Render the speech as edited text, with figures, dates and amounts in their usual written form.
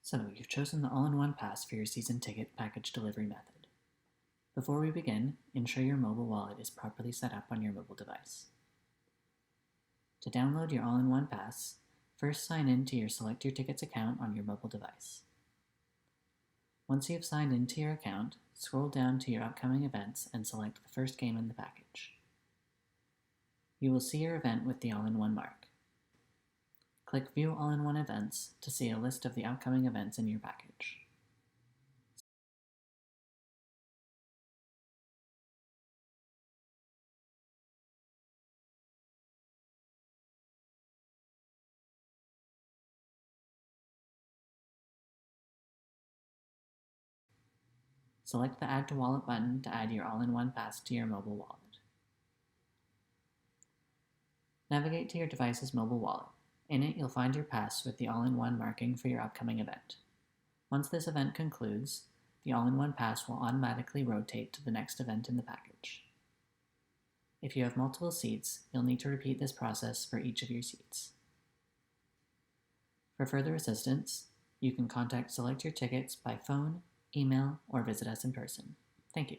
So, you've chosen the All-in-One Pass for your season ticket package delivery method. Before we begin, ensure your mobile wallet is properly set up on your mobile device. To download your All-in-One Pass, first sign in to your Select Your Tickets account on your mobile device. Once you have signed into your account, scroll down to your upcoming events and select the first game in the package. You will see your event with the All-in-One mark. Click View All-in-One Events to see a list of the upcoming events in your package. Select the Add to Wallet button to add your All-in-One Pass to your mobile wallet. Navigate to your device's mobile wallet. In it, you'll find your pass with the All-in-One marking for your upcoming event. Once this event concludes, the All-in-One Pass will automatically rotate to the next event in the package. If you have multiple seats, you'll need to repeat this process for each of your seats. For further assistance, you can contact Select Your Tickets by phone, email, or visit us in person. Thank you.